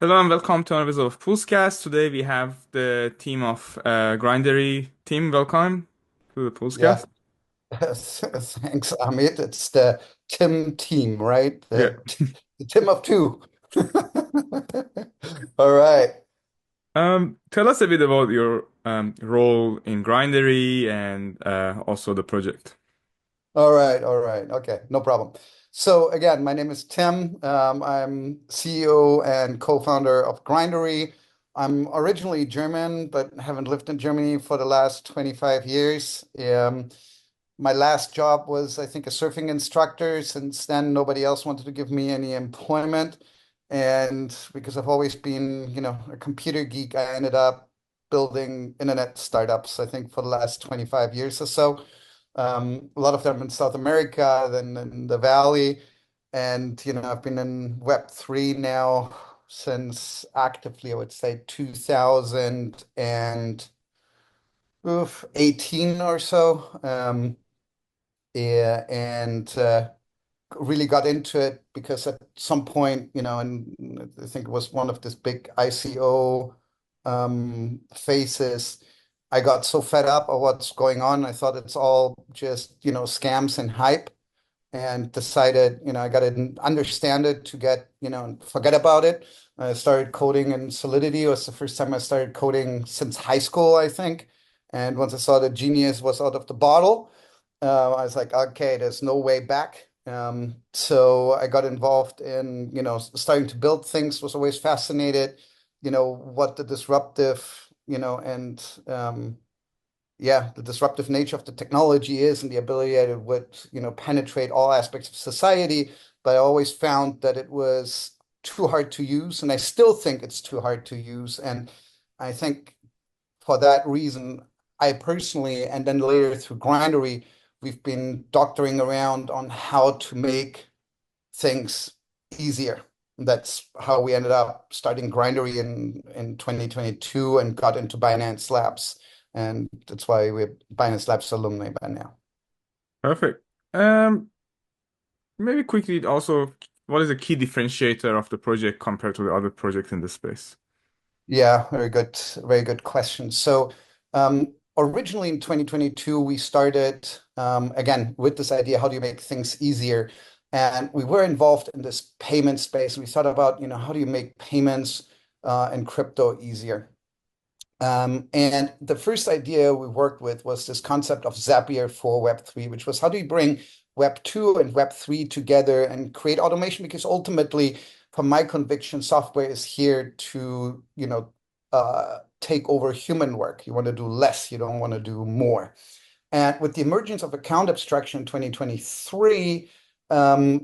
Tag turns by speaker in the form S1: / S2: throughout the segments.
S1: Hello and welcome to another episode of POOLZCAST. Today we have the team of Grindery. Tim, welcome to the
S2: Yeah,
S1: POOLZCAST.
S2: thanks, Amit. It's the Tim team, right?
S1: Yeah.
S2: The Tim of two. All right.
S1: Tell us a bit about your role in Grindery and also the project.
S2: All right. All right. Okay. No problem. So again, my name is Tim. I'm CEO and co-founder of Grindery. I'm originally German, but haven't lived in Germany for the last 25 years. My last job was, I think, a surfing instructor. Since then, nobody else wanted to give me any employment. And because I've always been, a computer geek, I ended up building internet startups, I think, for the last 25 years or so. A lot of them in South America, then in the Valley. And, I've been in Web3 now since actively, I would say 2018 or so. Yeah, and really got into it because at some point, and I think it was one of this big ICO phases, I got so fed up of what's going on. I thought it's all just, scams and hype, and decided, I got to understand it to get, forget about it. I started coding in Solidity. It was the first time I started coding since high school, I think. And once I saw the genius was out of the bottle, I was like, okay, there's no way back. So I got involved in, starting to build things, was always fascinated, what the disruptive, and yeah, the disruptive nature of the technology is and the ability that it would, penetrate all aspects of society. But I always found that it was too hard to use, and I still think it's too hard to use. And I think for that reason, I personally, and then later through Grindery, we've been doctoring around on how to make things easier. That's how we ended up starting Grindery in 2022 and got into Binance Labs. And that's why we're Binance Labs alumni by now.
S1: Perfect. Maybe quickly also, what is a key differentiator of the project compared to the other projects in this space?
S2: Yeah, very good question. So, originally in 2022, we started again with this idea: how do you make things easier? And we were involved in this payment space. We thought about, how do you make payments and crypto easier? And the first idea we worked with was this concept of Zapier for Web3, which was how do you bring Web2 and Web3 together and create automation? Because ultimately, from my conviction, software is here to, take over human work. You want to do less, you don't want to do more. And with the emergence of account abstraction in 2023,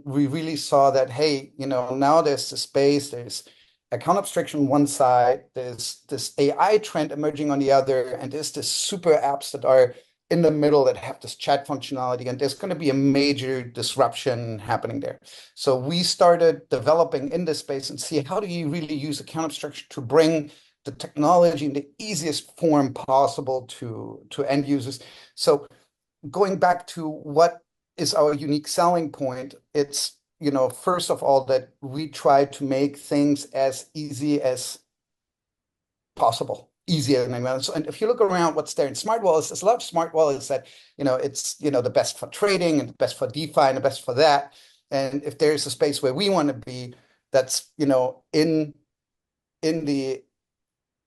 S2: we really saw that, hey, now there's the space, there's account abstraction on one side, there's this AI trend emerging on the other, and there's this super apps that are in the middle that have this chat functionality, and there's going to be a major disruption happening there. So we started developing in this space and see how do you really use account abstraction to bring the technology in the easiest form possible to end users. So going back to what is our unique selling point, it's, first of all, that we try to make things as easy as possible, easier than anyone else. And if you look around what's there in smart wallets, there's a lot of smart wallets that, it's, the best for trading and the best for DeFi and the best for that. And if there's a space where we want to be, that's, in the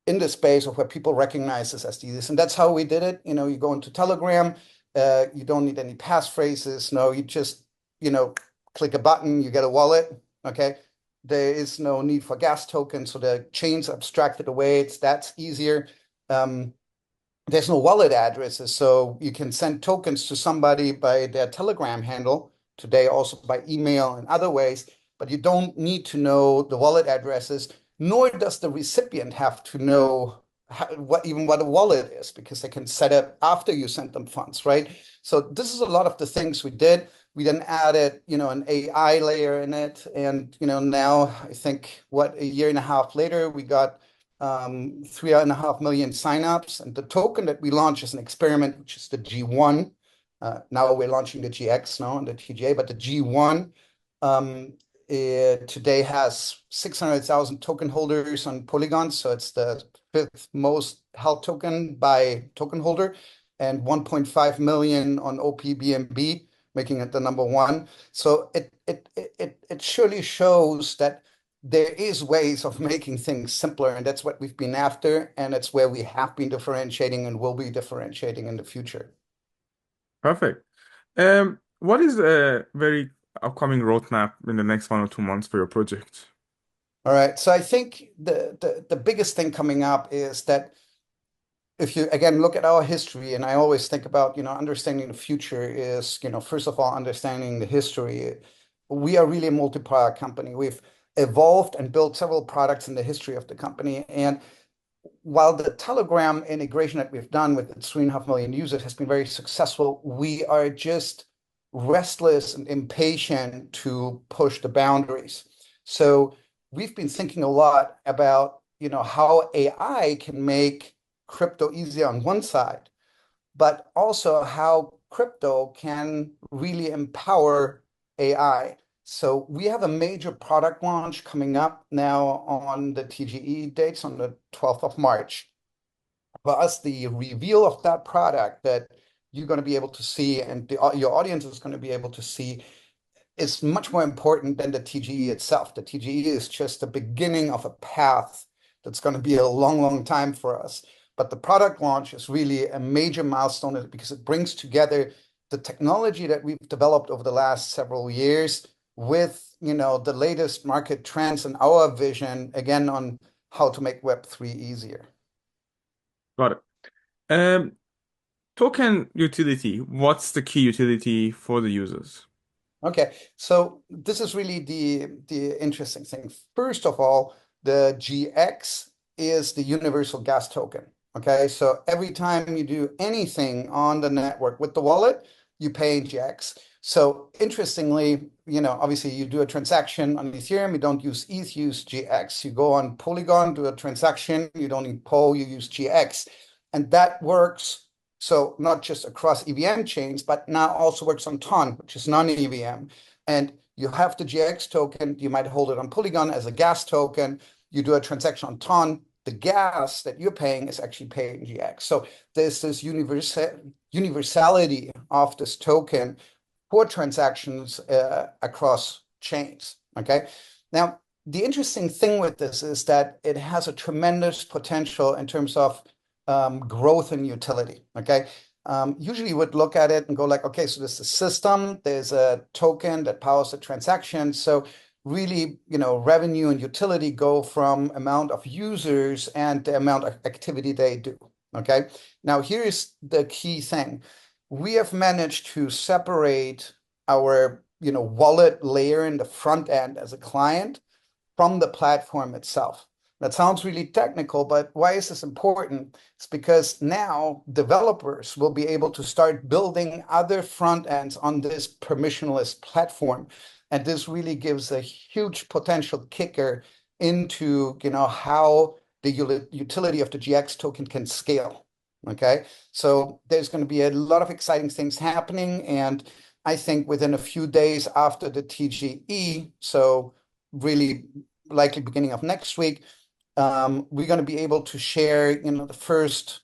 S2: in the space of where people recognize this as easiest. And that's how we did it. You go into Telegram, you don't need any passphrases. No, you just, click a button, you get a wallet. Okay. There is no need for gas tokens. So the chain's abstracted away. That's easier. there's no wallet addresses, so you can send tokens to somebody by their Telegram handle, today also by email and other ways, but you don't need to know the wallet addresses, nor does the recipient have to know what a wallet is, because they can set up after you send them funds, right? So this is a lot of the things we did. We then added, an AI layer in it, and now I think a year and a half later, we got 3.5 million signups. And the token that we launched is an experiment, which is the G1. Now we're launching the GX now and the TGA, but the G1 today has 600,000 token holders on Polygon. So it's the fifth most held token by token holder, and 1.5 million on OPBNB, making it the number one. So it surely shows that there is ways of making things simpler, and that's what we've been after, and it's where we have been differentiating and will be differentiating in the future.
S1: Perfect. What is a very upcoming roadmap in the next 1 or 2 months for your project?
S2: All right. So I think the biggest thing coming up is that if you again look at our history, and I always think about, understanding the future is, first of all, understanding the history. We are really a multi-product company. We've evolved and built several products in the history of the company. And while the Telegram integration that we've done with its 3.5 million users has been very successful, we are just restless and impatient to push the boundaries. So we've been thinking a lot about, how AI can make crypto easier on one side, but also how crypto can really empower AI. So we have a major product launch coming up now on the TGE dates on the 12th of March. For us, the reveal of that product that you're going to be able to see, and your audience is going to be able to see, is much more important than the TGE itself. The TGE is just the beginning of a path that's going to be a long, long time for us. But the product launch is really a major milestone because it brings together the technology that we've developed over the last several years with, the latest market trends and our vision, again, on how to make Web3 easier.
S1: Got it. Um, Token utility. What's the key utility for the users?
S2: Okay, so this is really the interesting thing. First of all, the GX is the universal gas token. Okay, so every time you do anything on the network with the wallet, you pay in GX. So interestingly, obviously you do a transaction on Ethereum, you don't use ETH, you use GX. You go on Polygon, do a transaction, you don't need POL, you use GX. And that works. So not just across EVM chains, but now also works on TON, which is non-EVM. And you have the GX token, you might hold it on Polygon as a gas token. You do a transaction on TON, the gas that you're paying is actually paid in GX. So there's this universality of this token for transactions across chains. Okay. Now, the interesting thing with this is that it has a tremendous potential in terms of growth and utility. Okay. Usually you would look at it and go like, okay, so there's a system, there's a token that powers the transaction. So really, revenue and utility go from amount of users and the amount of activity they do. Okay. Now here's the key thing. We have managed to separate our, wallet layer in the front end as a client from the platform itself. That sounds really technical, but why is this important? It's because now developers will be able to start building other front ends on this permissionless platform. And this really gives a huge potential kicker into, how the utility of the GX token can scale. Okay, so there's going to be a lot of exciting things happening. And I think within a few days after the TGE, so really likely beginning of next week, we're going to be able to share, the first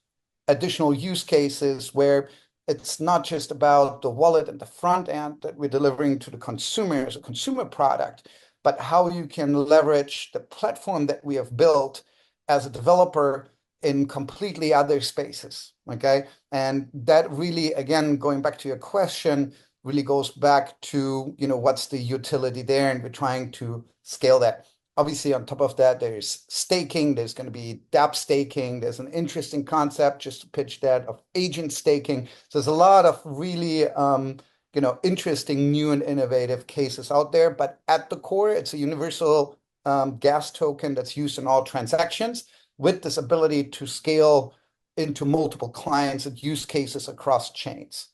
S2: additional use cases where it's not just about the wallet and the front end that we're delivering to the consumer as a consumer product, but how you can leverage the platform that we have built as a developer in completely other spaces. Okay. And that really, again, going back to your question, really goes back to, what's the utility there, and we're trying to scale that. obviously on top of that, there's staking, there's going to be dApp staking, there's an interesting concept just to pitch that of agent staking. So there's a lot of really interesting new and innovative cases out there. But at the core, it's a universal gas token that's used in all transactions with this ability to scale into multiple clients and use cases across chains.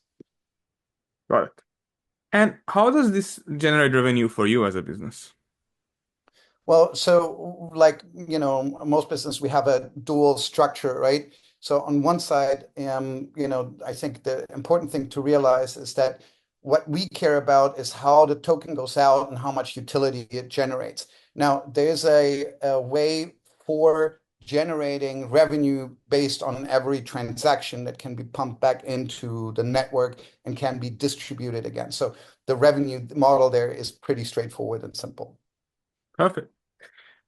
S1: Got it. And how does this generate revenue for you as a business?
S2: Well, so like, most business, we have a dual structure, right? So on one side, I think the important thing to realize is that what we care about is how the token goes out and how much utility it generates. Now, there's a way for generating revenue based on every transaction that can be pumped back into the network and can be distributed again. So the revenue model there is pretty straightforward and simple.
S1: Perfect.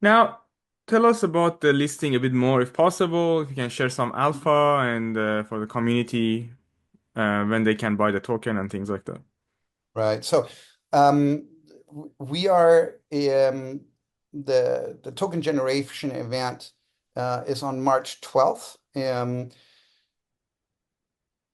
S1: Now, tell us about the listing a bit more, if possible. If you can share some alpha and for the community when they can buy the token and things like that.
S2: Right. So um, we are the token generation event is on March 12th.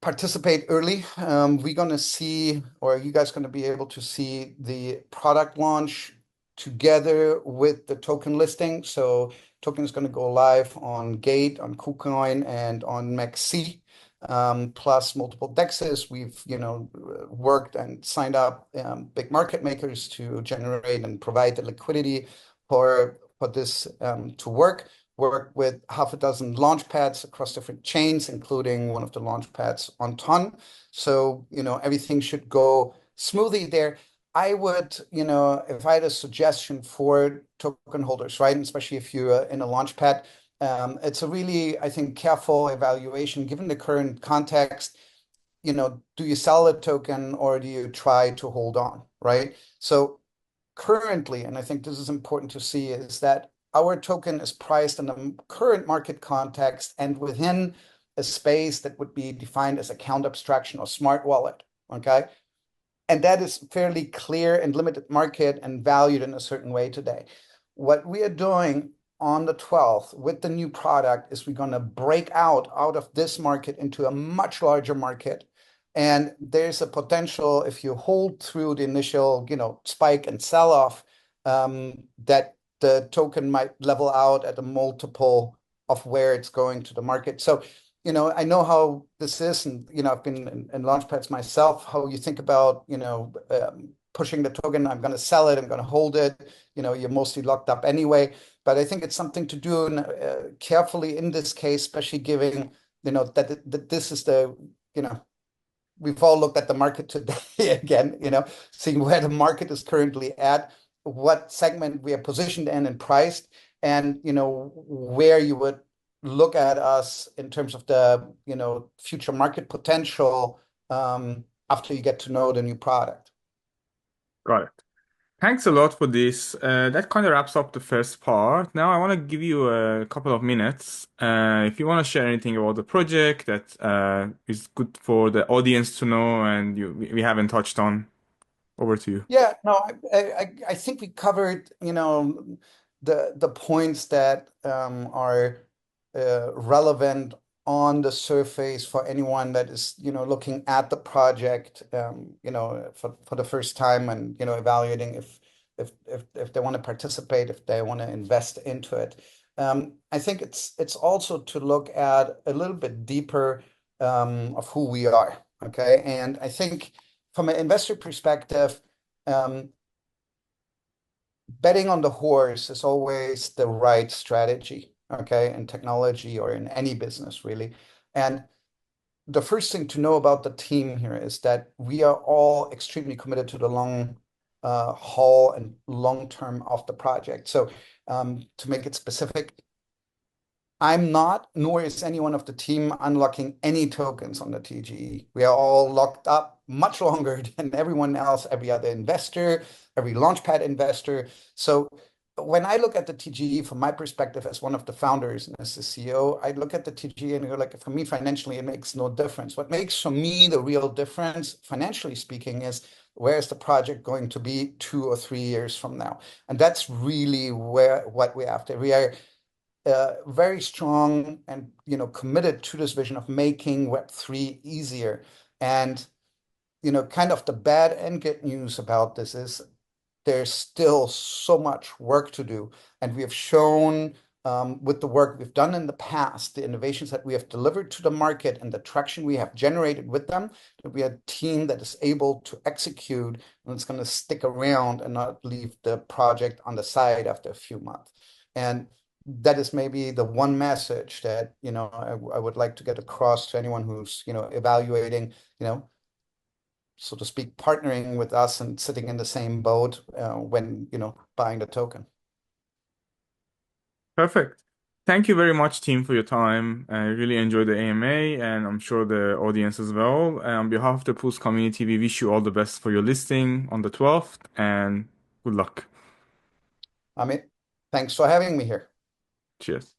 S2: Participate early. We're going to see, or you guys going to be able to see the product launch together with the token listing. So token is going to go live on Gate, on KuCoin, and on MEXC, plus multiple DEXs. We've, worked and signed up big market makers to generate and provide the liquidity for this to work with half a dozen launch pads across different chains, including one of the launch pads on Ton. So, everything should go smoothly there. I would, if I had a suggestion for token holders, right, and especially if you're in a launch pad, it's a really, I think, careful evaluation given the current context. Do you sell a token or do you try to hold on, right? So currently, and I think this is important to see, is that our token is priced in the current market context and within a space that would be defined as account abstraction or smart wallet. Okay. And that is fairly clear and limited market and valued in a certain way today. What we are doing on the 12th with the new product is we're going to break out of this market into a much larger market. And there's a potential if you hold through the initial, spike and sell off, that the token might level out at a multiple of where it's going to the market. So, I know how this is, and I've been in launchpads myself. How you think about, pushing the token. I'm going to sell it. I'm going to hold it. You're mostly locked up anyway. But I think it's something to do carefully in this case, especially given, that this is the, we've all looked at the market today again, seeing where the market is currently at, what segment we are positioned in and priced, and where you would look at us in terms of the future market potential after you get to know the new product.
S1: Got it. Thanks a lot for this. That kind of wraps up the first part. Now I want to give you a couple of minutes. If you want to share anything about the project that is good for the audience to know and we haven't touched on, over to you.
S2: Yeah, no, I think we covered, the points that are relevant on the surface for anyone that is, looking at the project, for the first time and, evaluating if they want to participate, if they want to invest into it. I think it's also to look at a little bit deeper of who we are. Okay. And I think from an investor perspective, um, betting on the horse is always the right strategy, okay, in technology or in any business, really. And the first thing to know about the team here is that we are all extremely committed to the long haul and long term of the project. So, to make it specific, I'm not, nor is anyone of the team unlocking any tokens on the TGE. We are all locked up much longer than everyone else, every other investor, every launchpad investor. So when I look at the TGE from my perspective as one of the founders and as the CEO, I look at the TGE and go like, for me, financially, it makes no difference. What makes for me the real difference, financially speaking, is where is the project going to be 2 or 3 years from now? And that's really where what we're after. We are very strong and committed to this vision of making Web3 easier. And kind of the bad and good news about this is there's still so much work to do. And we have shown with the work we've done in the past, the innovations that we have delivered to the market and the traction we have generated with them, that we are a team that is able to execute and it's going to stick around and not leave the project on the side after a few months. And that is maybe the one message that, I would like to get across to anyone who's, evaluating, so to speak, partnering with us and sitting in the same boat when, buying the token.
S1: Perfect. Thank you very much, team, for your time. I really enjoyed the AMA, and I'm sure the audience as well. On behalf of the Pools community, we wish you all the best for your listing on the 12th, and good luck.
S2: I mean, thanks for having me here.
S1: Cheers.